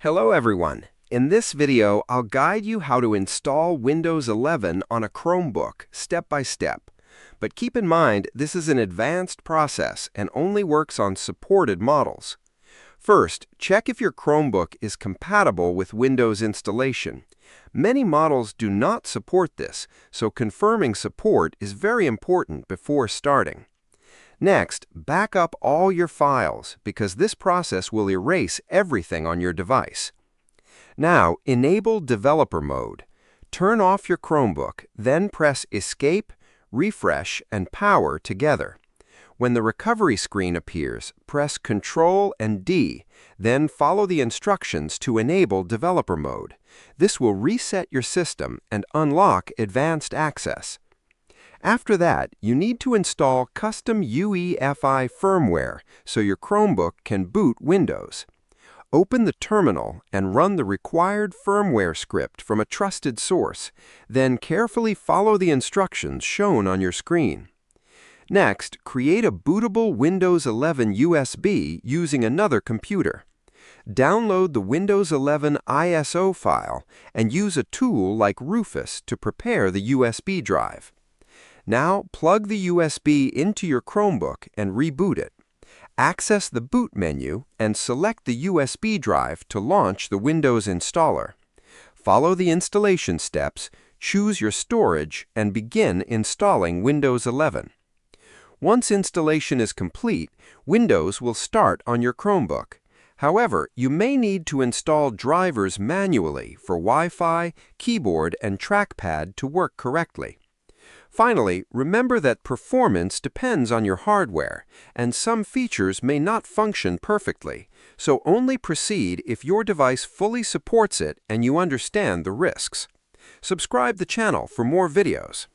Hello everyone. In this video, I'll guide you how to install Windows 11 on a Chromebook step by step. But keep in mind, this is an advanced process and only works on supported models. First, check if your Chromebook is compatible with Windows installation. Many models do not support this, so confirming support is very important before starting. Next, back up all your files because this process will erase everything on your device. Now, enable Developer Mode. Turn off your Chromebook, then press Escape, Refresh, and Power together. When the recovery screen appears, press Ctrl and D, then follow the instructions to enable Developer Mode. This will reset your system and unlock advanced access. After that, you need to install custom UEFI firmware so your Chromebook can boot Windows. Open the terminal and run the required firmware script from a trusted source, then carefully follow the instructions shown on your screen. Next, create a bootable Windows 11 USB using another computer. Download the Windows 11 ISO file and use a tool like Rufus to prepare the USB drive. Now, plug the USB into your Chromebook and reboot it. Access the boot menu and select the USB drive to launch the Windows installer. Follow the installation steps, choose your storage, and begin installing Windows 11. Once installation is complete, Windows will start on your Chromebook. However, you may need to install drivers manually for Wi-Fi, keyboard, and trackpad to work correctly. Finally, remember that performance depends on your hardware, and some features may not function perfectly, so only proceed if your device fully supports it and you understand the risks. Subscribe the channel for more videos.